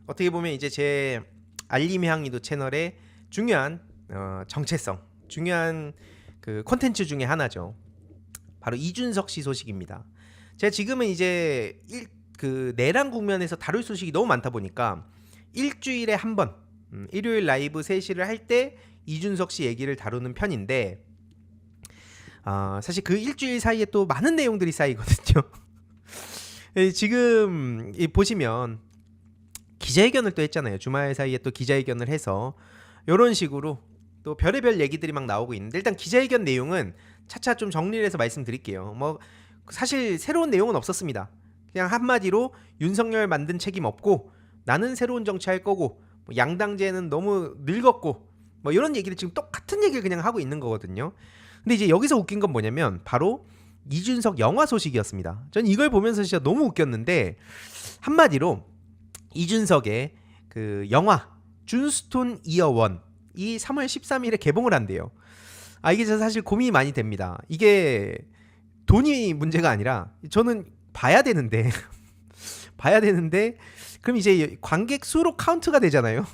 어떻게 보면 이제 제 알림향이도 채널의 중요한 정체성, 중요한 그 콘텐츠 중에 하나죠. 바로 이준석 씨 소식입니다. 제가 지금은 이제 그 내란 국면에서 다룰 소식이 너무 많다 보니까 일주일에 한 번, 일요일 라이브 3시를 할 때 이준석 씨 얘기를 다루는 편인데, 사실 그 일주일 사이에 또 많은 내용들이 쌓이거든요. 지금 보시면 기자회견을 또 했잖아요. 주말 사이에 또 기자회견을 해서 이런 식으로 또 별의별 얘기들이 막 나오고 있는데, 일단 기자회견 내용은 차차 좀 정리를 해서 말씀드릴게요. 뭐 사실 새로운 내용은 없었습니다. 그냥 한마디로 윤석열 만든 책임 없고 나는 새로운 정치할 거고, 뭐 양당제는 너무 늙었고, 뭐 이런 얘기를 지금 똑같은 얘기를 그냥 하고 있는 거거든요. 근데 이제 여기서 웃긴 건 뭐냐면 바로 이준석 영화 소식이었습니다. 전 이걸 보면서 진짜 너무 웃겼는데, 한마디로 이준석의 그 영화 준스톤 이어 원이 3월 13일에 개봉을 한대요. 이게 사실 고민이 많이 됩니다. 이게 돈이 문제가 아니라 저는 봐야 되는데 봐야 되는데 그럼 이제 관객 수로 카운트가 되잖아요.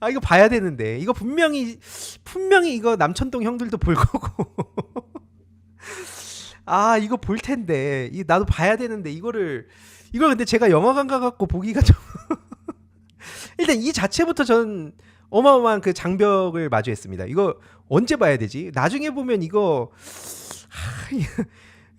이거 봐야 되는데 이거 분명히 이거 남천동 형들도 볼 거고 이거 볼 텐데 나도 봐야 되는데 이걸 근데 제가 영화관 가갖고 보기가 좀 일단 이 자체부터 전 어마어마한 그 장벽을 마주했습니다. 이거 언제 봐야 되지? 나중에 보면 이거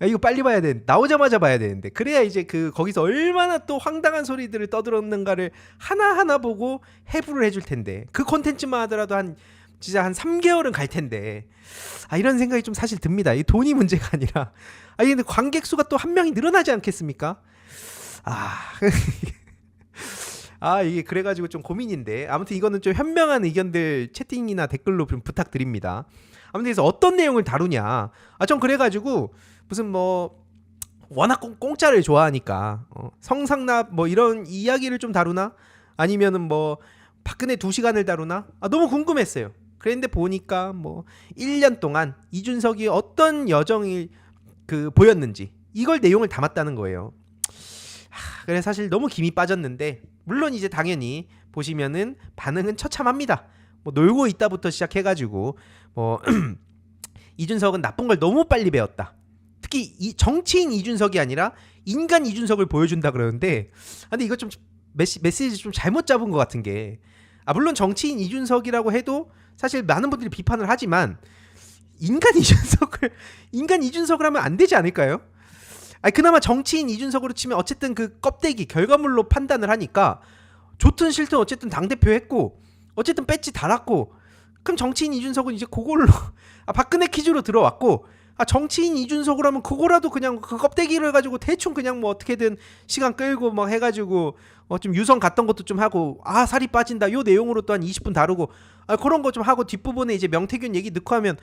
이거 빨리 봐야 돼. 나오자마자 봐야 되는데. 그래야 이제 그 거기서 얼마나 또 황당한 소리들을 떠들었는가를 하나하나 보고 해부를 해줄 텐데. 그 콘텐츠만 하더라도 진짜 한 3개월은 갈 텐데. 이런 생각이 좀 사실 듭니다. 이 돈이 문제가 아니라. 근데 관객 수가 또 한 명이 늘어나지 않겠습니까? 이게 그래가지고 좀 고민인데, 아무튼 이거는 좀 현명한 의견들 채팅이나 댓글로 좀 부탁드립니다. 아무튼 그래서 어떤 내용을 다루냐, 전 그래가지고 무슨 뭐 워낙 공짜를 좋아하니까 성상납 뭐 이런 이야기를 좀 다루나, 아니면은 뭐 박근혜 2시간을 다루나, 너무 궁금했어요. 그런데 보니까 뭐 1년 동안 이준석이 어떤 여정을 보였는지 이걸 내용을 담았다는 거예요. 그래 사실 너무 김이 빠졌는데, 물론 이제 당연히 보시면은 반응은 처참합니다. 뭐 놀고 있다부터 시작해가지고 뭐 이준석은 나쁜 걸 너무 빨리 배웠다. 특히 이 정치인 이준석이 아니라 인간 이준석을 보여준다 그러는데, 근데 이거 좀 메시지 좀 잘못 잡은 것 같은 게, 물론 정치인 이준석이라고 해도 사실 많은 분들이 비판을 하지만 인간 이준석을 하면 안 되지 않을까요? 그나마 정치인 이준석으로 치면 어쨌든 그 껍데기 결과물로 판단을 하니까 좋든 싫든 어쨌든 당대표 했고 어쨌든 배지 달았고, 그럼 정치인 이준석은 이제 그걸로 박근혜 퀴즈로 들어왔고, 정치인 이준석으로 하면 그거라도 그냥 그 껍데기를 가지고 대충 그냥 뭐 어떻게든 시간 끌고 뭐 해가지고 좀 유성 갔던 것도 좀 하고, 살이 빠진다 요 내용으로 또 한 20분 다루고, 그런 거 좀 하고 뒷부분에 이제 명태균 얘기 넣고 하면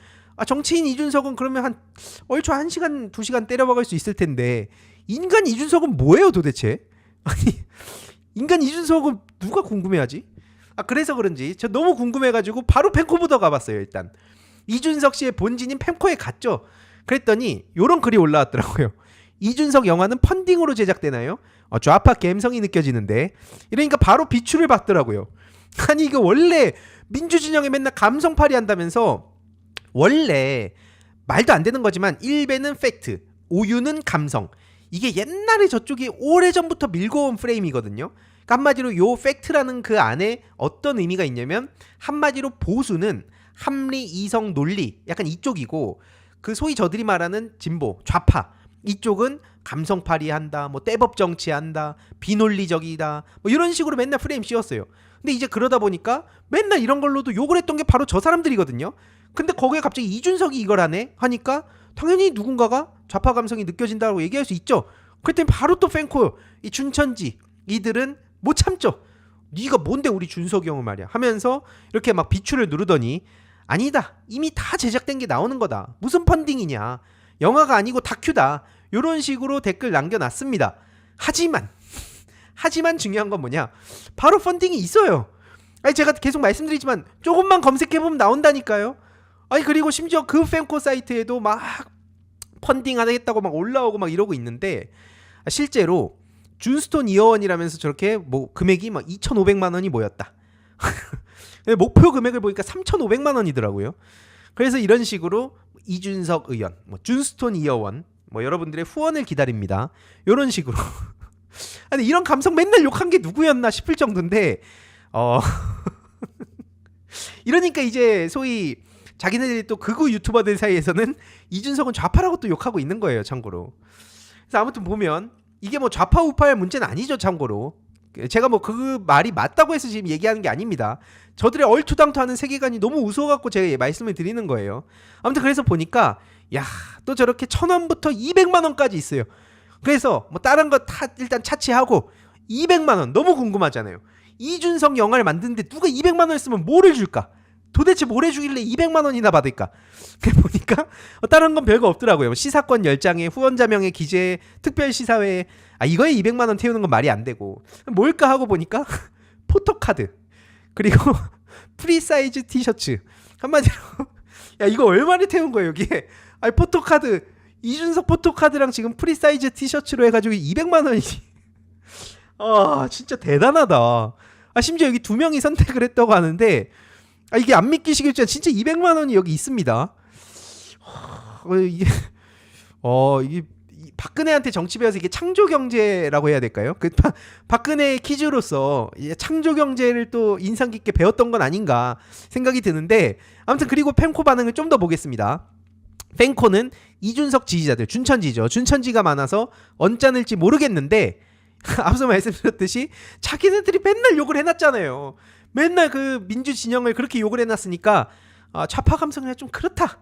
정치인 이준석은 그러면 한 얼추 1시간 2시간 때려박을 수 있을 텐데, 인간 이준석은 뭐예요 도대체? 인간 이준석은 누가 궁금해하지? 그래서 그런지 저 너무 궁금해가지고 바로 펜코부터 가봤어요. 일단 이준석 씨의 본진인 펜코에 갔죠. 그랬더니 요런 글이 올라왔더라고요. 이준석 영화는 펀딩으로 제작되나요? 좌파 감성이 느껴지는데. 이러니까 바로 비추를 받더라고요. 이거 원래 민주진영에 맨날 감성팔이 한다면서, 원래 말도 안 되는 거지만 1배는 팩트, 5유는 감성. 이게 옛날에 저쪽이 오래전부터 밀고 온 프레임이거든요. 그러니까 한마디로 요 팩트라는 그 안에 어떤 의미가 있냐면, 한마디로 보수는 합리, 이성, 논리 약간 이쪽이고, 그 소위 저들이 말하는 진보, 좌파 이쪽은 감성팔이 한다, 뭐 떼법 정치한다, 비논리적이다, 뭐 이런 식으로 맨날 프레임 씌웠어요. 근데 이제 그러다 보니까 맨날 이런 걸로도 욕을 했던 게 바로 저 사람들이거든요. 근데 거기에 갑자기 이준석이 이걸 하네 하니까 당연히 누군가가 좌파 감성이 느껴진다고 얘기할 수 있죠. 그랬더니 바로 또 팬코, 이 춘천지 이들은 못 참죠. 네가 뭔데 우리 준석이 형을 말이야 하면서 이렇게 막 비추를 누르더니, 아니다, 이미 다 제작된 게 나오는 거다, 무슨 펀딩이냐, 영화가 아니고 다큐다, 이런 식으로 댓글 남겨놨습니다. 하지만 중요한 건 뭐냐, 바로 펀딩이 있어요. 제가 계속 말씀드리지만 조금만 검색해보면 나온다니까요. 그리고 심지어 그 팬코 사이트에도 막 펀딩 하겠다고 막 올라오고 막 이러고 있는데, 실제로 준스톤 이어원이라면서 저렇게 뭐 금액이 막 2,500만 원이 모였다. 목표 금액을 보니까 3,500만 원이더라고요. 그래서 이런 식으로 이준석 의원, 뭐 준스톤 이어원, 뭐 여러분들의 후원을 기다립니다. 이런 식으로. 아니 이런 감성 맨날 욕한 게 누구였나 싶을 정도인데 이러니까 이제 소위 자기네들이 또 극우 유튜버들 사이에서는 이준석은 좌파라고 또 욕하고 있는 거예요. 참고로. 그래서 아무튼 보면 이게 뭐 좌파 우파의 문제는 아니죠. 참고로. 제가 뭐 그 말이 맞다고 해서 지금 얘기하는 게 아닙니다. 저들의 얼토당토하는 세계관이 너무 우스워갖고 제가 말씀을 드리는 거예요. 아무튼 그래서 보니까 야, 또 저렇게 1,000원부터 200만 원까지 있어요. 그래서 뭐 다른 거 다 일단 차치하고 200만 원 너무 궁금하잖아요. 이준석 영화를 만드는데 누가 200만 원을 쓰면 뭐를 줄까? 도대체 뭘 해주길래 200만 원이나 받을까? 보니까 다른 건 별거 없더라고요. 시사권 10장에 후원자명의 기재 특별시사회에 이거에 200만 원 태우는 건 말이 안 되고 뭘까 하고 보니까 포토카드 그리고 프리사이즈 티셔츠 한마디로 야 이거 얼마를 태운 거예요 여기에. 포토카드 이준석 포토카드랑 지금 프리사이즈 티셔츠로 해가지고 200만 원이 진짜 대단하다. 심지어 여기 2명이 선택을 했다고 하는데 이게 안 믿기시겠지만 진짜 200만 원이 여기 있습니다. 이게 박근혜한테 정치 배워서 이게 창조 경제라고 해야 될까요? 그 박근혜 퀴즈로서 창조 경제를 또 인상 깊게 배웠던 건 아닌가 생각이 드는데 아무튼 그리고 펜코 반응을 좀 더 보겠습니다. 펜코는 이준석 지지자들 준천지죠. 준천지가 많아서 언짢을지 모르겠는데 앞서 말씀드렸듯이 자기네들이 맨날 욕을 해놨잖아요. 맨날 그 민주 진영을 그렇게 욕을 해놨으니까 좌파 감성이 좀 그렇다.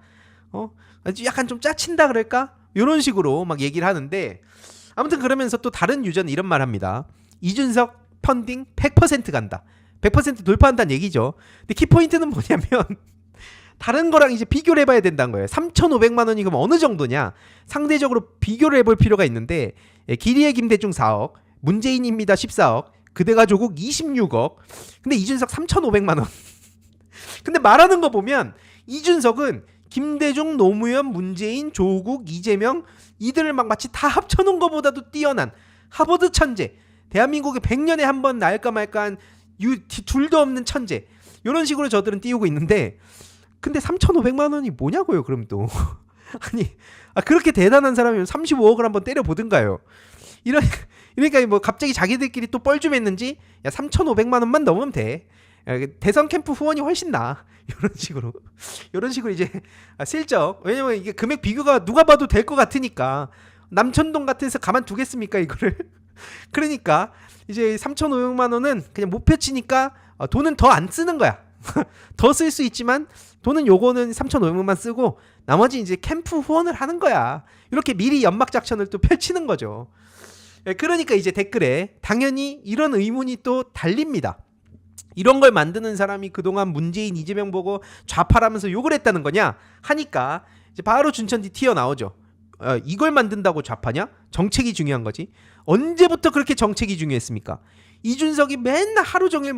약간 좀 짜친다 그럴까? 이런 식으로 막 얘기를 하는데 아무튼 그러면서 또 다른 유저는 이런 말 합니다. 이준석 펀딩 100% 간다. 100% 돌파한다는 얘기죠. 근데 키포인트는 뭐냐면 다른 거랑 이제 비교를 해봐야 된다는 거예요. 3,500만 원이 그럼 어느 정도냐? 상대적으로 비교를 해볼 필요가 있는데 기리의 김대중 4억, 문재인입니다 14억, 그대가 조국 26억. 근데 이준석 3,500만 원. 근데 말하는 거 보면 이준석은 김대중, 노무현, 문재인, 조국, 이재명 이들을 막 마치 다 합쳐놓은 것보다도 뛰어난 하버드 천재, 대한민국에 100년에 한 번 날까 말까한 둘도 없는 천재 이런 식으로 저들은 띄우고 있는데 근데 3,500만 원이 뭐냐고요 그럼 또. 아니 그렇게 대단한 사람이면 35억을 한번 때려보든가요. 그러니까 뭐 갑자기 자기들끼리 또 뻘쭘했는지 3,500만 원만 넘으면 돼. 대선 캠프 후원이 훨씬 나아. 이런 식으로 이제 슬쩍 왜냐면 이게 금액 비교가 누가 봐도 될 것 같으니까 남천동 같은 데서 가만두겠습니까 이거를. 그러니까 이제 3,500만 원은 그냥 목표 치니까 돈은 더 안 쓰는 거야. 더 쓸 수 있지만 돈은 요거는 3,500만 쓰고 나머지 이제 캠프 후원을 하는 거야. 이렇게 미리 연막 작전을 또 펼치는 거죠. 그러니까 이제 댓글에 당연히 이런 의문이 또 달립니다. 이런 걸 만드는 사람이 그동안 문재인, 이재명 보고 좌파라면서 욕을 했다는 거냐 하니까 이제 바로 준천지 튀어나오죠. 이걸 만든다고 좌파냐? 정책이 중요한 거지. 언제부터 그렇게 정책이 중요했습니까? 이준석이 맨날 하루 종일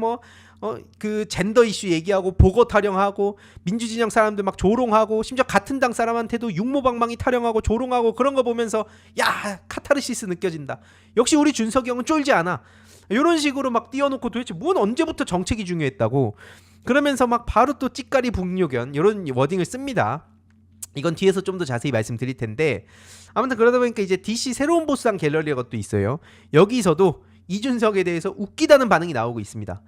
그 젠더 이슈 얘기하고 보고 타령하고 민주진영 사람들 막 조롱하고 심지어 같은 당 사람한테도 육모방망이 타령하고 조롱하고 그런 거 보면서 야 카타르시스 느껴진다. 역시 우리 준석이 형은 쫄지 않아. 이런 식으로 막 띄워놓고 도대체 뭔 언제부터 정책이 중요했다고 그러면서 막 바로 또 찌까리 북요견 이런 워딩을 씁니다. 이건 뒤에서 좀 더 자세히 말씀드릴 텐데 아무튼 그러다 보니까 이제 DC 새로운 보스상 갤러리가 또 있어요. 여기서도 이준석에 대해서 웃기다는 반응이 나오고 있습니다.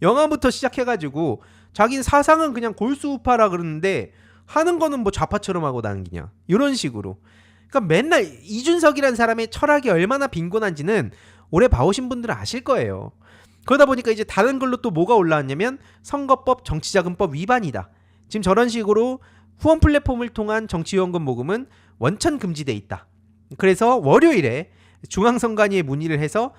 영화부터 시작해가지고 자기는 사상은 그냥 골수우파라 그러는데 하는 거는 뭐 좌파처럼 하고 다니냐 이런 식으로. 그러니까 맨날 이준석이라는 사람의 철학이 얼마나 빈곤한지는 오래 봐오신 분들은 아실 거예요. 그러다 보니까 이제 다른 걸로 또 뭐가 올라왔냐면 선거법 정치자금법 위반이다. 지금 저런 식으로 후원 플랫폼을 통한 정치후원금 모금은 원천 금지돼 있다. 그래서 월요일에 중앙선관위에 문의를 해서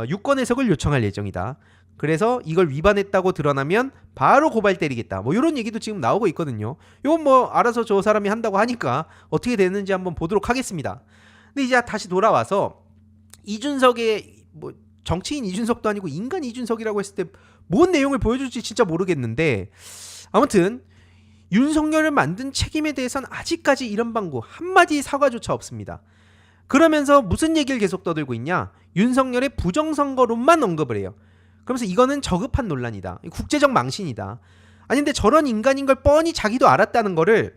유권 해석을 요청할 예정이다. 그래서 이걸 위반했다고 드러나면 바로 고발 때리겠다. 뭐 이런 얘기도 지금 나오고 있거든요. 이건 뭐 알아서 저 사람이 한다고 하니까 어떻게 되는지 한번 보도록 하겠습니다. 근데 이제 다시 돌아와서 이준석의 뭐 정치인 이준석도 아니고 인간 이준석이라고 했을 때 뭔 내용을 보여줄지 진짜 모르겠는데 아무튼 윤석열을 만든 책임에 대해서는 아직까지 이런 방구 한마디 사과조차 없습니다. 그러면서 무슨 얘기를 계속 떠들고 있냐? 윤석열의 부정선거론만 언급을 해요. 그러면서 이거는 저급한 논란이다. 국제적 망신이다. 아니 근데 저런 인간인 걸 뻔히 자기도 알았다는 거를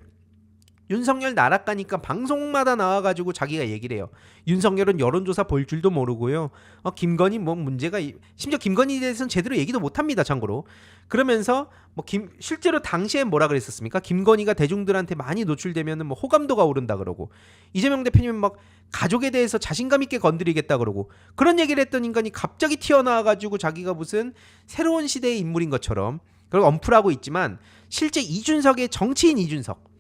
윤석열 나락가니까 방송마다 나와가지고 자기가 얘기를 해요. 윤석열은 여론조사 볼 줄도 모르고요. 김건희 뭐 문제가 심지어 김건희에 대해서는 제대로 얘기도 못합니다. 참고로. 그러면서 뭐 실제로 당시에 뭐라 그랬었습니까? 김건희가 대중들한테 많이 노출되면은 뭐 호감도가 오른다 그러고 이재명 대표님은 막 가족에 대해서 자신감 있게 건드리겠다 그러고 그런 얘기를 했던 인간이 갑자기 튀어나와가지고 자기가 무슨 새로운 시대의 인물인 것처럼 그걸 언플하고 있지만 실제 이준석의 정치인 이준석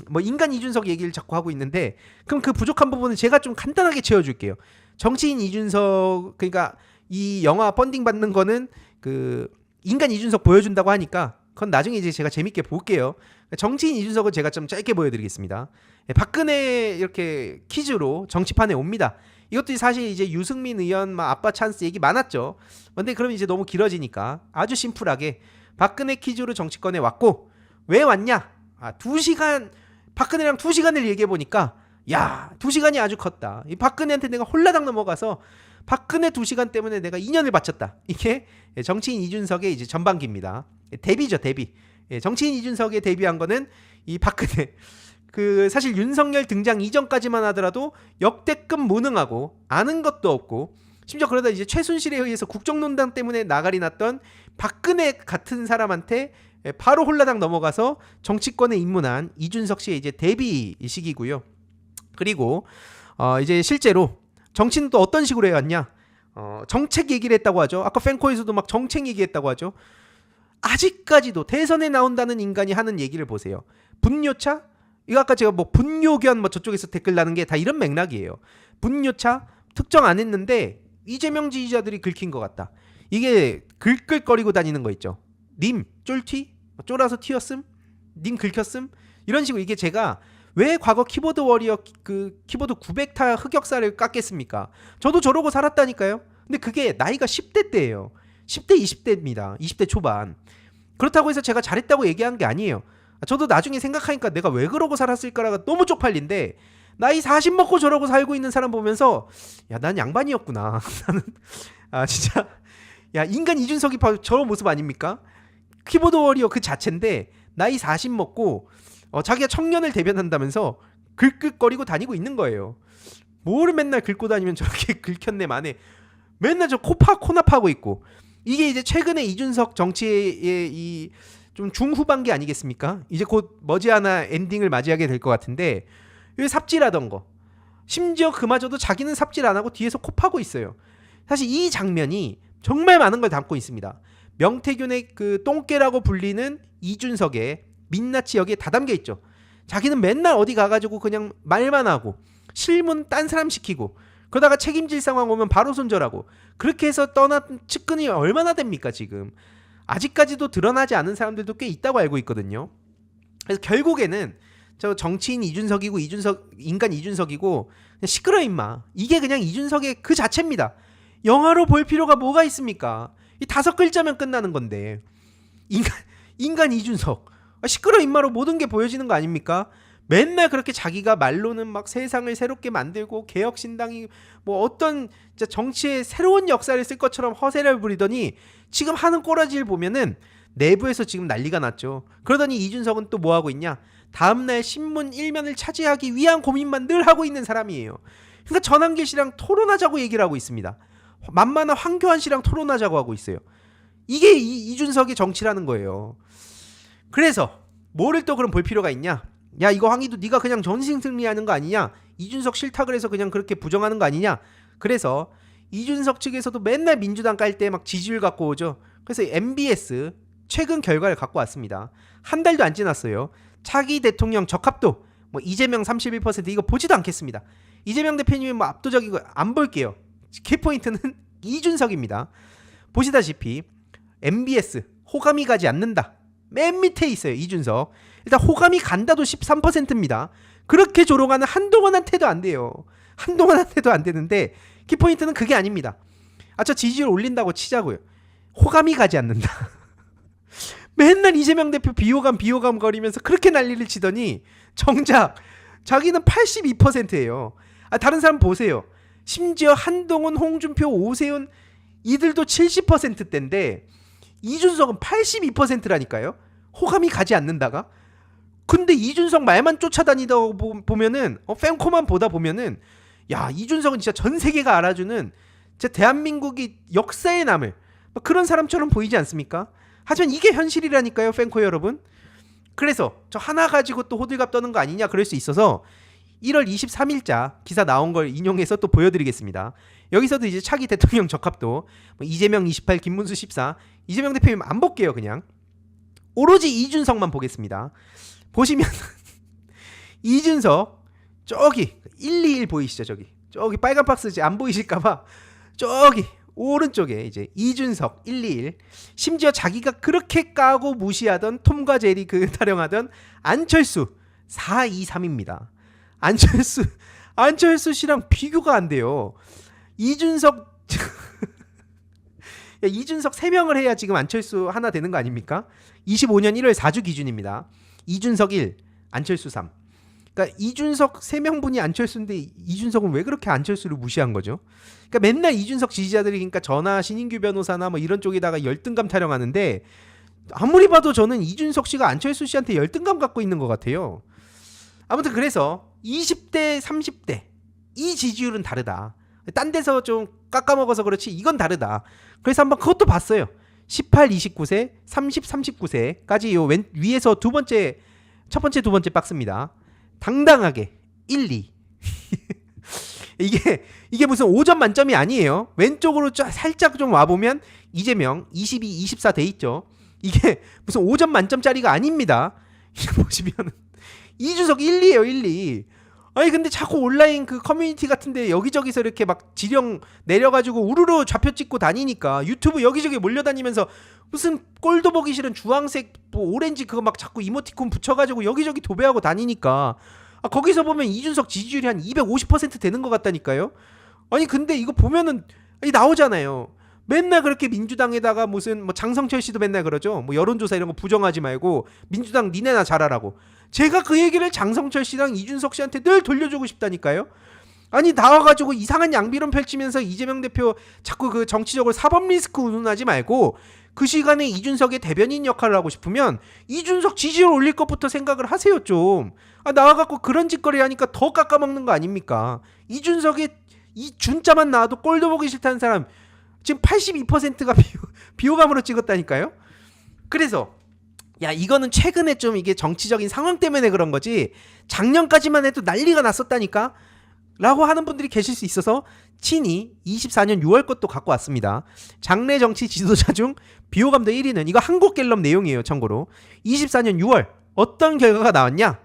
뭐 인간 이준석 얘기를 자꾸 하고 있는데 그럼 그 부족한 부분은 제가 좀 간단하게 채워줄게요. 정치인 이준석 그러니까 이 영화 펀딩 받는 거는 그 인간 이준석 보여준다고 하니까 그건 나중에 이제 제가 재밌게 볼게요. 정치인 이준석은 제가 좀 짧게 보여드리겠습니다. 박근혜 이렇게 퀴즈로 정치판에 옵니다. 이것도 사실 이제 유승민 의원 막 아빠 찬스 얘기 많았죠. 근데 그럼 이제 너무 길어지니까 아주 심플하게 박근혜 퀴즈로 정치권에 왔고 왜 왔냐? 2시간 박근혜랑 2시간을 얘기해 보니까 야 2시간이 아주 컸다. 이 박근혜한테 내가 홀라당 넘어가서 박근혜 2시간 때문에 내가 2년을 바쳤다. 이게 정치인 이준석의 이제 전반기입니다. 데뷔죠 데뷔. 정치인 이준석의 데뷔한 거는 이 박근혜 그 사실 윤석열 등장 이전까지만 하더라도 역대급 무능하고 아는 것도 없고 심지어 그러다 이제 최순실에 의해서 국정농단 때문에 나가리 났던 박근혜 같은 사람한테 바로 홀라당 넘어가서 정치권에 입문한 이준석 씨의 이제 데뷔 시기고요. 그리고 이제 실제로 정치는 또 어떤 식으로 해왔냐? 정책 얘기를 했다고 하죠. 아까 팬코에서도 막 정책 얘기했다고 하죠. 아직까지도 대선에 나온다는 인간이 하는 얘기를 보세요. 분뇨차? 이거 아까 제가 뭐 분뇨견 뭐 저쪽에서 댓글 나는 게 다 이런 맥락이에요. 분뇨차 특정 안 했는데 이재명 지지자들이 긁힌 것 같다. 이게 긁끌거리고 다니는 거 있죠. 님 쫄튀? 쫄아서 튀었음? 님 긁혔음? 이런 식으로 이게 제가 왜 과거 키보드 워리어 그 키보드 900타 흑역사를 깎겠습니까? 저도 저러고 살았다니까요. 근데 그게 나이가 10대 때예요. 10대 20대입니다. 20대 초반. 그렇다고 해서 제가 잘했다고 얘기한 게 아니에요. 저도 나중에 생각하니까 내가 왜 그러고 살았을까가 너무 쪽팔린데 나이 40 먹고 저러고 살고 있는 사람 보면서 야, 난 양반이었구나. 나는 진짜 야, 인간 이준석이 바로 저런 모습 아닙니까? 키보드 워리어 그 자체인데 나이 40 먹고 자기가 청년을 대변한다면서 긁긁거리고 다니고 있는 거예요. 뭘 맨날 긁고 다니면 저렇게 긁혔네 만에 맨날 저 코납하고 있고 이게 이제 최근에 이준석 정치의 이 좀 중후반기 아니겠습니까? 이제 곧 머지않아 엔딩을 맞이하게 될 것 같은데 왜 삽질하던 거 심지어 그마저도 자기는 삽질 안 하고 뒤에서 코 파고 있어요. 사실 이 장면이 정말 많은 걸 담고 있습니다. 명태균의 그 똥개라고 불리는 이준석의 민낯이 여기에 다 담겨 있죠. 자기는 맨날 어디 가가지고 그냥 말만 하고 실문 딴 사람 시키고 그러다가 책임질 상황 오면 바로 손절하고 그렇게 해서 떠난 측근이 얼마나 됩니까 지금. 아직까지도 드러나지 않은 사람들도 꽤 있다고 알고 있거든요. 그래서 결국에는 저 정치인 이준석이고 인간 이준석이고 그냥 시끄러 임마. 이게 그냥 이준석의 그 자체입니다. 영화로 볼 필요가 뭐가 있습니까? 이 5글자면 끝나는 건데 인간 이준석 시끄러 임마로 모든 게 보여지는 거 아닙니까? 맨날 그렇게 자기가 말로는 막 세상을 새롭게 만들고 개혁신당이 뭐 어떤 진짜 정치의 새로운 역사를 쓸 것처럼 허세를 부리더니 지금 하는 꼬라지를 보면은 내부에서 지금 난리가 났죠. 그러더니 이준석은 또 뭐 하고 있냐? 다음날 신문 1면을 차지하기 위한 고민만 늘 하고 있는 사람이에요. 그러니까 전한길 씨랑 토론하자고 얘기를 하고 있습니다. 만만한 황교안 씨랑 토론하자고 하고 있어요. 이게 이준석의 정치라는 거예요. 그래서 뭐를 또 그럼 볼 필요가 있냐? 야 이거 황희도 네가 그냥 전신 승리하는 거 아니냐? 이준석 싫다 그래서 그냥 그렇게 부정하는 거 아니냐? 그래서 이준석 측에서도 맨날 민주당 깔 때 막 지지율 갖고 오죠. 그래서 MBS 최근 결과를 갖고 왔습니다. 한 달도 안 지났어요. 차기 대통령 적합도 뭐 이재명 31% 이거 보지도 않겠습니다. 이재명 대표님이 뭐 압도적이고 안 볼게요. 키포인트는 이준석입니다. 보시다시피 MBS 호감이 가지 않는다. 맨 밑에 있어요. 이준석. 일단 호감이 간다도 13%입니다. 그렇게 조롱하는 한동훈한테도 안 돼요. 한동훈한테도 안 되는데 키포인트는 그게 아닙니다. 저 지지율 올린다고 치자고요. 호감이 가지 않는다. 맨날 이재명 대표 비호감 거리면서 그렇게 난리를 치더니 정작 자기는 82%예요. 다른 사람 보세요. 심지어 한동훈, 홍준표, 오세훈 이들도 70%대인데 이준석은 82%라니까요. 호감이 가지 않는다가. 근데 이준석 말만 쫓아다니다 보면은 팬코만 보다 보면은 야, 이준석은 진짜 전 세계가 알아주는 진짜 대한민국이 역사에 남을 그런 사람처럼 보이지 않습니까? 하지만 이게 현실이라니까요, 팬코 여러분. 그래서 저 하나 가지고 또 호들갑 떠는 거 아니냐 그럴 수 있어서 1월 23일자 기사 나온 걸 인용해서 또 보여드리겠습니다. 여기서도 이제 차기 대통령 적합도 이재명 28, 김문수 14, 이재명 대표님 안 볼게요. 그냥 오로지 이준석만 보겠습니다. 보시면 이준석 저기 121 보이시죠? 저기 빨간 박스 안 보이실까봐 저기 오른쪽에 이제 이준석 121, 심지어 자기가 그렇게 까고 무시하던 톰과 제리 타령하던 안철수 423입니다. 안철수 씨랑 비교가 안 돼요. 이준석 야, 이준석 3명을 해야 지금 안철수 하나 되는 거 아닙니까? 25년 1월 4주 기준입니다. 이준석 1, 안철수 3. 그러니까 이준석 3명분이 안철수인데 이준석은 왜 그렇게 안철수를 무시한 거죠? 그러니까 맨날 이준석 지지자들이 그러니까 저나 신인규 변호사나 뭐 이런 쪽에다가 열등감 타령하는데 아무리 봐도 저는 이준석 씨가 안철수 씨한테 열등감 갖고 있는 것 같아요. 아무튼 그래서 20대, 30대 이 지지율은 다르다. 딴 데서 좀 깎아먹어서 그렇지 이건 다르다. 그래서 한번 그것도 봤어요. 18, 29세, 30, 39세까지 요 위에서 첫 번째, 두 번째 박스입니다. 당당하게 1, 2. 이게 무슨 5점 만점이 아니에요. 왼쪽으로 살짝 좀 와보면 이재명 22, 24 돼 있죠. 이게 무슨 5점 만점짜리가 아닙니다. 보시면 이준석 1, 2예요. 1, 2. 아니 근데 자꾸 온라인 그 커뮤니티 같은데 여기저기서 이렇게 막 지령 내려가지고 우르르 좌표 찍고 다니니까 유튜브 여기저기 몰려다니면서 무슨 꼴도 보기 싫은 주황색 뭐 오렌지 그거 막 자꾸 이모티콘 붙여가지고 여기저기 도배하고 다니니까 거기서 보면 이준석 지지율이 한 250% 되는 것 같다니까요. 아니 근데 이거 보면은 나오잖아요. 맨날 그렇게 민주당에다가 무슨 뭐 장성철 씨도 맨날 그러죠. 뭐 여론조사 이런 거 부정하지 말고 민주당 니네나 잘하라고. 제가 그 얘기를 장성철 씨랑 이준석 씨한테 늘 돌려주고 싶다니까요. 아니 나와가지고 이상한 양비론 펼치면서 이재명 대표 자꾸 그 정치적으로 사법 리스크 운운하지 말고 그 시간에 이준석의 대변인 역할을 하고 싶으면 이준석 지지율 올릴 것부터 생각을 하세요 좀. 나와갖고 그런 짓거리 하니까 더 깎아먹는 거 아닙니까? 이준석의 이 준자만 나와도 꼴도 보기 싫다는 사람 지금 82%가 비호감으로 찍었다니까요. 그래서 야 이거는 최근에 좀 이게 정치적인 상황 때문에 그런 거지 작년까지만 해도 난리가 났었다니까 라고 하는 분들이 계실 수 있어서 친히 24년 6월 것도 갖고 왔습니다. 장래 정치 지도자 중 비호감도 1위는 이거 한국갤럽 내용이에요. 참고로 24년 6월 어떤 결과가 나왔냐.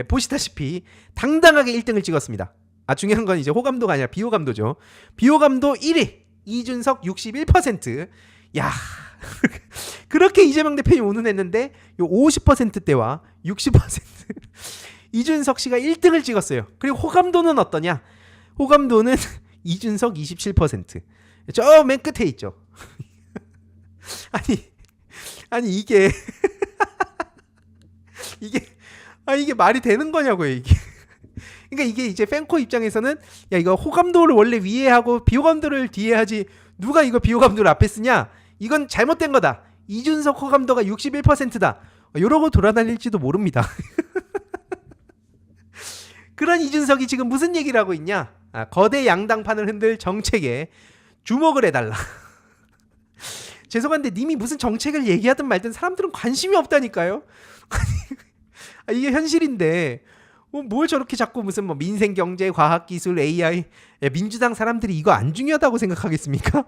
보시다시피 당당하게 1등을 찍었습니다. 중요한 건 이제 호감도가 아니라 비호감도죠. 비호감도 1위 이준석 61%. 야 그렇게 이재명 대표님 운운했는데 요 50%대와 60% 이준석 씨가 1등을 찍었어요. 그리고 호감도는 어떠냐? 호감도는 이준석 27%. 저 맨 끝에 있죠. 아니 이게 이게 말이 되는 거냐고요, 이게. 그러니까 이게 이제 팬코 입장에서는 야 이거 호감도를 원래 위에 하고 비호감도를 뒤에 하지 누가 이거 비호감도를 앞에 쓰냐? 이건 잘못된 거다. 이준석 호감도가 61%다. 이러고 돌아다닐지도 모릅니다. 그런 이준석이 지금 무슨 얘기를 하고 있냐? 거대 양당판을 흔들 정책에 주목을 해달라. 죄송한데 님이 무슨 정책을 얘기하든 말든 사람들은 관심이 없다니까요. 이게 현실인데 뭘 저렇게 자꾸 무슨 뭐 민생, 경제, 과학, 기술, AI 민주당 사람들이 이거 안 중요하다고 생각하겠습니까?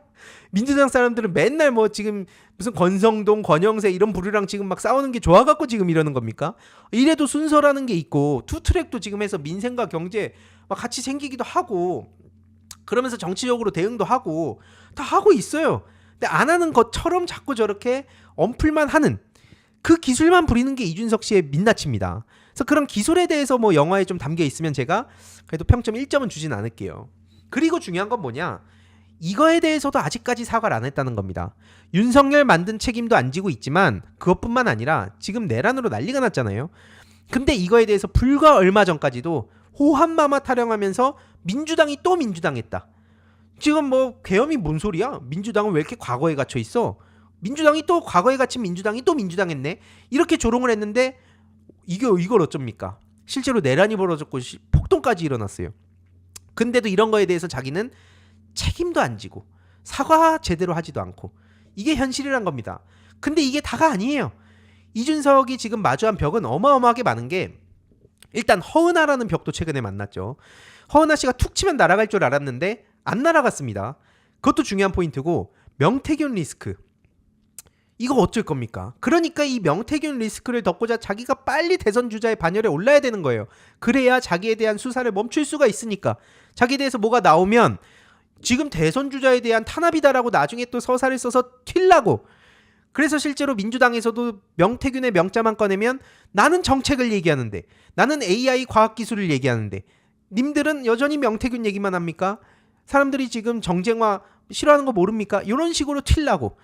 민주당 사람들은 맨날 뭐 지금 무슨 권성동, 권영세 이런 부류랑 지금 막 싸우는 게 좋아갖고 지금 이러는 겁니까? 이래도 순서라는 게 있고 투트랙도 지금 해서 민생과 경제 막 같이 생기기도 하고 그러면서 정치적으로 대응도 하고 다 하고 있어요. 근데 안 하는 것처럼 자꾸 저렇게 언플만 하는 그 기술만 부리는 게 이준석 씨의 민낯입니다. 그래서 그런 기술에 대해서 뭐 영화에 좀 담겨 있으면 제가 그래도 평점 1점은 주진 않을게요. 그리고 중요한 건 뭐냐? 이거에 대해서도 아직까지 사과를 안 했다는 겁니다. 윤석열 만든 책임도 안 지고 있지만 그것뿐만 아니라 지금 내란으로 난리가 났잖아요. 근데 이거에 대해서 불과 얼마 전까지도 호환마마 타령하면서 민주당이 또 민주당했다. 지금 뭐 계엄이 뭔 소리야? 민주당은 왜 이렇게 과거에 갇혀 있어? 민주당이 또 과거에 갇힌 민주당이 또 민주당했네. 이렇게 조롱을 했는데 이걸 어쩝니까? 실제로 내란이 벌어졌고 폭동까지 일어났어요. 근데도 이런 거에 대해서 자기는 책임도 안 지고 사과 제대로 하지도 않고, 이게 현실이란 겁니다. 근데 이게 다가 아니에요. 이준석이 지금 마주한 벽은 어마어마하게 많은 게, 일단 허은하라는 벽도 최근에 만났죠. 허은하 씨가 툭 치면 날아갈 줄 알았는데 안 날아갔습니다. 그것도 중요한 포인트고, 명태균 리스크, 이거 어쩔 겁니까? 그러니까 이 명태균 리스크를 덮고자 자기가 빨리 대선 주자의 반열에 올라야 되는 거예요. 그래야 자기에 대한 수사를 멈출 수가 있으니까. 자기에 대해서 뭐가 나오면 지금 대선 주자에 대한 탄압이다라고 나중에 또 서사를 써서 튈라고. 그래서 실제로 민주당에서도 명태균의 명자만 꺼내면 나는 정책을 얘기하는데, 나는 AI 과학기술을 얘기하는데, 님들은 여전히 명태균 얘기만 합니까? 사람들이 지금 정쟁화 싫어하는 거 모릅니까? 이런 식으로 튈라고.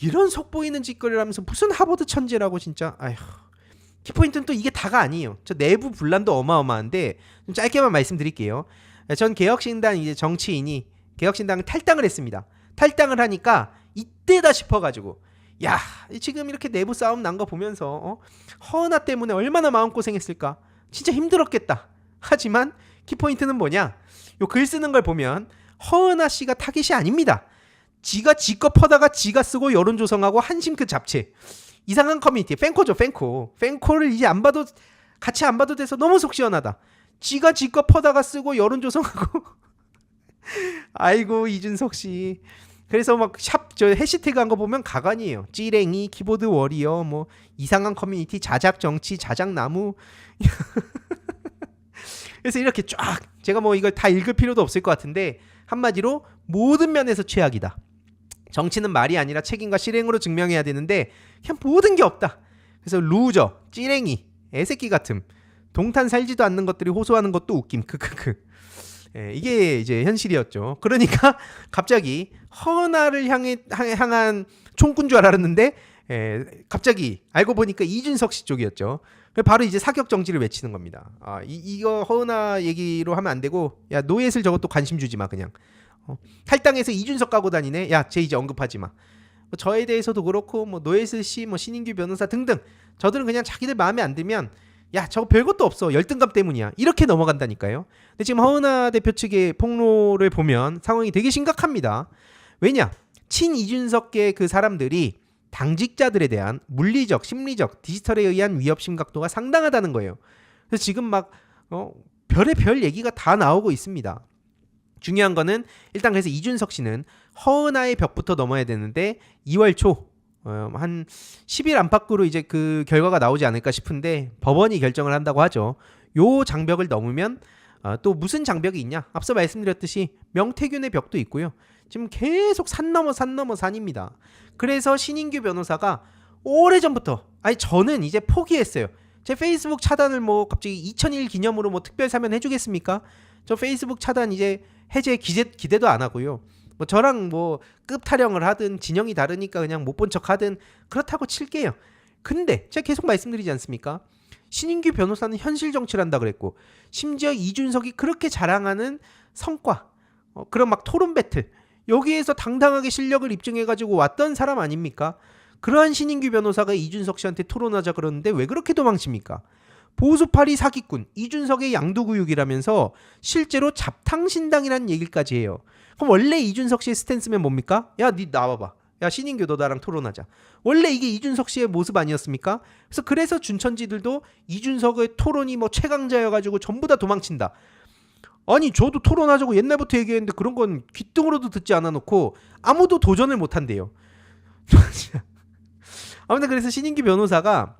이런 속보이는 짓거리를 하면서 무슨 하버드 천재라고 진짜. 아휴. 키포인트는 또 이게 다가 아니에요. 저 내부 분란도 어마어마한데 좀 짧게만 말씀드릴게요. 전 개혁신당 이제 정치인이 개혁신당을 탈당을 했습니다. 탈당을 하니까 이때다 싶어가지고, 야, 지금 이렇게 내부 싸움 난 거 보면서 허은하 때문에 얼마나 마음고생했을까. 진짜 힘들었겠다. 하지만 키포인트는 뭐냐, 요 글 쓰는 걸 보면 허은하 씨가 타깃이 아닙니다. 지가 지껏 퍼다가 지가 쓰고 여론 조성하고 한심 그 잡채. 이상한 커뮤니티, 팬코죠, 팬코. 팬코를 이제 안 봐도, 같이 안 봐도 돼서 너무 속 시원하다. 지가 지껏 퍼다가 쓰고 여론 조성하고. 아이고 이준석 씨. 그래서 막 샵 저 해시태그 한 거 보면 가관이에요. 찌랭이, 키보드 워리어, 뭐 이상한 커뮤니티, 자작 정치, 자작 나무. 그래서 이렇게 쫙, 제가 뭐 이걸 다 읽을 필요도 없을 것 같은데 한마디로 모든 면에서 최악이다. 정치는 말이 아니라 책임과 실행으로 증명해야 되는데 그냥 모든 게 없다. 그래서 루저, 찌랭이, 애새끼 같음, 동탄 살지도 않는 것들이 호소하는 것도 웃김. 크크크. 이게 이제 현실이었죠. 그러니까 갑자기 허은하를 향한 총군 줄 알았는데 갑자기 알고 보니까 이준석 씨 쪽이었죠. 바로 이제 사격 정지를 외치는 겁니다. 이거 허은하 얘기로 하면 안 되고, 야 노예슬 저것도 관심 주지 마 그냥. 탈당해서 이준석 까고 다니네. 야 쟤 이제 언급하지 마. 뭐 저에 대해서도 그렇고 뭐 노예슬 씨, 뭐 신인규 변호사 등등, 저들은 그냥 자기들 마음에 안 들면 야 저거 별것도 없어, 열등감 때문이야, 이렇게 넘어간다니까요. 근데 지금 허은하 대표 측의 폭로를 보면 상황이 되게 심각합니다. 왜냐, 친 이준석계 그 사람들이 당직자들에 대한 물리적, 심리적, 디지털에 의한 위협 심각도가 상당하다는 거예요. 그래서 지금 막 별의 별 얘기가 다 나오고 있습니다. 중요한 거는 일단 그래서 이준석 씨는 허은하의 벽부터 넘어야 되는데 2월 초 한 10일 안팎으로 이제 그 결과가 나오지 않을까 싶은데 법원이 결정을 한다고 하죠. 요 장벽을 넘으면 또 무슨 장벽이 있냐? 앞서 말씀드렸듯이 명태균의 벽도 있고요. 지금 계속 산 넘어 산입니다. 그래서 신인규 변호사가 오래전부터, 아니 저는 이제 포기했어요. 제 페이스북 차단을 뭐 갑자기 2000일 기념으로 뭐 특별 사면 해주겠습니까? 저 페이스북 차단 이제 해제 기대도 안 하고요. 뭐 저랑 뭐 급 타령을 하든 진영이 다르니까 그냥 못 본 척 하든 그렇다고 칠게요. 근데 제가 계속 말씀드리지 않습니까? 신인규 변호사는 현실 정치를 한다 그랬고, 심지어 이준석이 그렇게 자랑하는 성과, 그런 막 토론 배틀, 여기에서 당당하게 실력을 입증해가지고 왔던 사람 아닙니까? 그러한 신인규 변호사가 이준석 씨한테 토론하자 그러는데 왜 그렇게 도망칩니까? 보수파리 사기꾼, 이준석의 양두구육이라면서 실제로 잡탕신당이라는 얘기까지 해요. 그럼 원래 이준석 씨의 스탠스면 뭡니까? 야, 니 나와봐. 야, 신인규 너 나랑 토론하자. 원래 이게 이준석 씨의 모습 아니었습니까? 그래서 준천지들도 이준석의 토론이 뭐 최강자여가지고 전부 다 도망친다. 아니 저도 토론하자고 옛날부터 얘기했는데 그런 건 귓등으로도 듣지 않아 놓고 아무도 도전을 못 한대요. 아무튼 그래서 신인규 변호사가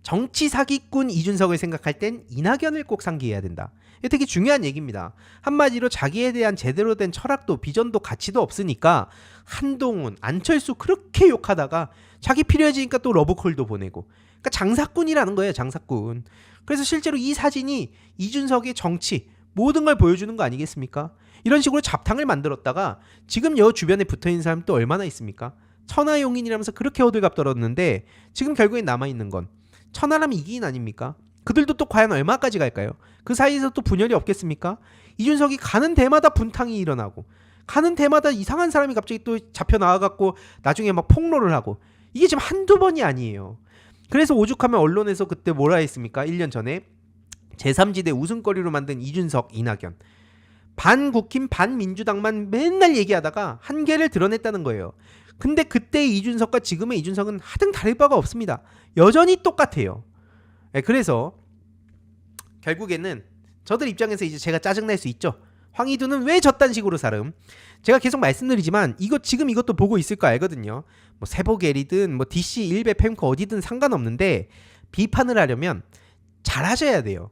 정치 사기꾼 이준석을 생각할 땐 이낙연을 꼭 상기해야 된다. 이게 되게 중요한 얘기입니다. 한마디로 자기에 대한 제대로 된 철학도 비전도 가치도 없으니까 한동훈, 안철수 그렇게 욕하다가 자기 필요해지니까 또 러브콜도 보내고, 그러니까 장사꾼이라는 거예요. 장사꾼. 그래서 실제로 이 사진이 이준석의 정치 모든 걸 보여주는 거 아니겠습니까? 이런 식으로 잡탕을 만들었다가 지금 여 주변에 붙어있는 사람 또 얼마나 있습니까? 천하용인이라면서 그렇게 호들갑 떨었는데 지금 결국에 남아있는 건 천하라면 이기인 아닙니까? 그들도 또 과연 얼마까지 갈까요? 그 사이에서 또 분열이 없겠습니까? 이준석이 가는 데마다 분탕이 일어나고 가는 데마다 이상한 사람이 갑자기 또 잡혀 나와갖고 나중에 막 폭로를 하고 이게 지금 한두 번이 아니에요. 그래서 오죽하면 언론에서 그때 뭐라 했습니까? 1년 전에 제3지대 웃음거리로 만든 이준석, 이낙연 반국힘 반민주당만 맨날 얘기하다가 한계를 드러냈다는 거예요. 근데 그때의 이준석과 지금의 이준석은 하등 다를 바가 없습니다. 여전히 똑같아요. 그래서 결국에는 저들 입장에서 이제 제가 짜증날 수 있죠. 황희두는 왜 저딴 식으로 살음? 제가 계속 말씀드리지만 지금 이것도 보고 있을 거 알거든요. 뭐 세보게리든 뭐 DC, 일베, 펜코 어디든 상관없는데 비판을 하려면 잘하셔야 돼요.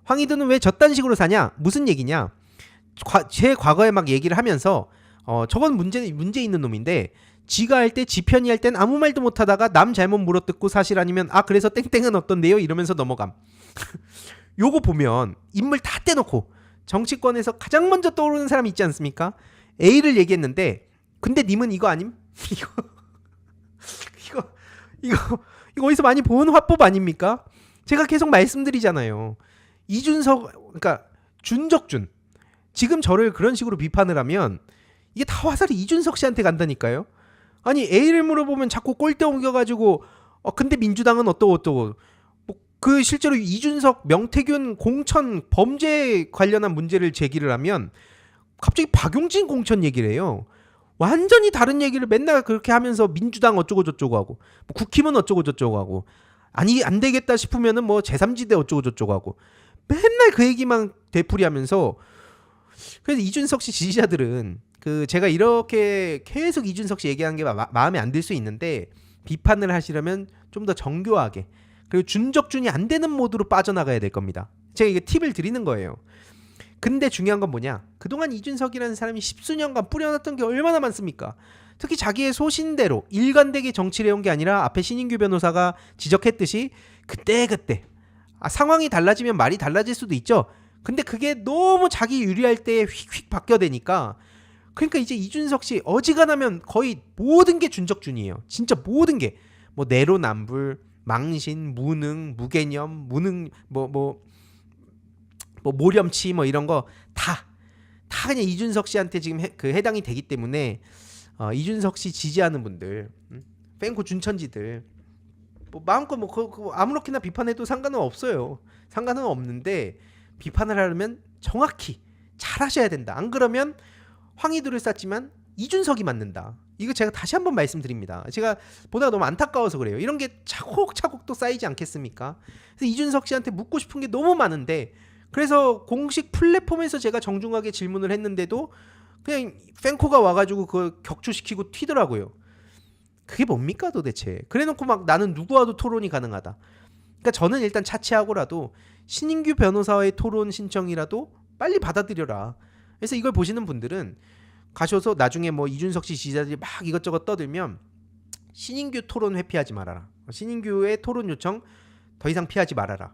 황희두는 왜 저딴 식으로 사냐? 무슨 얘기냐? 제 과거에 막 얘기를 하면서 저건 문제 있는 놈인데 지가 할 때 지편이 할 땐 아무 말도 못하다가 남 잘못 물어뜯고 사실 아니면 그래서 땡땡은 어떤데요? 이러면서 넘어감. 요거 보면 인물 다 떼놓고 정치권에서 가장 먼저 떠오르는 사람이 있지 않습니까? A를 얘기했는데 근데 님은 이거 아님? 이거 어디서 많이 본 화법 아닙니까? 제가 계속 말씀드리잖아요. 이준석 그러니까 준적준 지금 저를 그런 식으로 비판을 하면 이게 다 화살이 이준석 씨한테 간다니까요. 아니 A를 물어보면 자꾸 꼴대 옮겨가지고 근데 민주당은 어떠고 그 실제로 이준석, 명태균 공천 범죄 관련한 문제를 제기를 하면 갑자기 박용진 공천 얘기를 해요. 완전히 다른 얘기를 맨날 그렇게 하면서 민주당 어쩌고 저쩌고 하고 뭐 국힘은 어쩌고 저쩌고 하고 아니 안 되겠다 싶으면은 뭐 제3지대 어쩌고 저쩌고 하고 맨날 그 얘기만 되풀이하면서 그래서 이준석 씨 지지자들은 제가 이렇게 계속 이준석 씨 얘기하는 게 마음에 안 들 수 있는데 비판을 하시려면 좀 더 정교하게 그리고 준적준이 안 되는 모드로 빠져나가야 될 겁니다. 제가 이게 팁을 드리는 거예요. 근데 중요한 건 뭐냐? 그동안 이준석이라는 사람이 십수년간 뿌려놨던 게 얼마나 많습니까? 특히 자기의 소신대로 일관되게 정치를 해온 게 아니라 앞에 신인규 변호사가 지적했듯이 그때 상황이 달라지면 말이 달라질 수도 있죠. 근데 그게 너무 자기 유리할 때 휙휙 바뀌어대니까 그러니까 이제 이준석 씨 어지간하면 거의 모든 게 준적준이에요. 진짜 모든 게 뭐 내로남불, 망신, 무능, 무개념, 무능 뭐 모렴치 뭐 이런 거 다 그냥 이준석 씨한테 지금 해당이 되기 때문에 이준석 씨 지지하는 분들, 팬코 준천지들 뭐 마음껏 뭐 아무렇게나 비판해도 상관은 없어요. 상관은 없는데 비판을 하려면 정확히 잘하셔야 된다. 안 그러면 황희두를 쌌지만 이준석이 맞는다. 이거 제가 다시 한번 말씀드립니다. 제가 보다가 너무 안타까워서 그래요. 이런 게 차곡차곡 또 쌓이지 않겠습니까? 그래서 이준석 씨한테 묻고 싶은 게 너무 많은데 그래서 공식 플랫폼에서 제가 정중하게 질문을 했는데도 그냥 팬코가 와가지고 그걸 격추시키고 튀더라고요. 그게 뭡니까 도대체? 그래놓고 막 나는 누구와도 토론이 가능하다. 그러니까 저는 일단 차치하고라도 신인규 변호사와의 토론 신청이라도 빨리 받아들여라. 그래서 이걸 보시는 분들은 가셔서 나중에 뭐 이준석 씨 지지자들이 막 이것저것 떠들면 신인규 토론 회피하지 말아라. 신인규의 토론 요청 더 이상 피하지 말아라.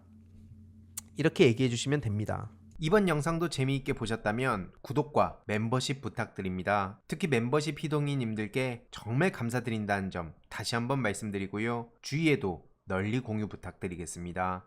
이렇게 얘기해 주시면 됩니다. 이번 영상도 재미있게 보셨다면 구독과 멤버십 부탁드립니다. 특히 멤버십 희동이님들께 정말 감사드린다는 점 다시 한번 말씀드리고요. 주위에도 널리 공유 부탁드리겠습니다.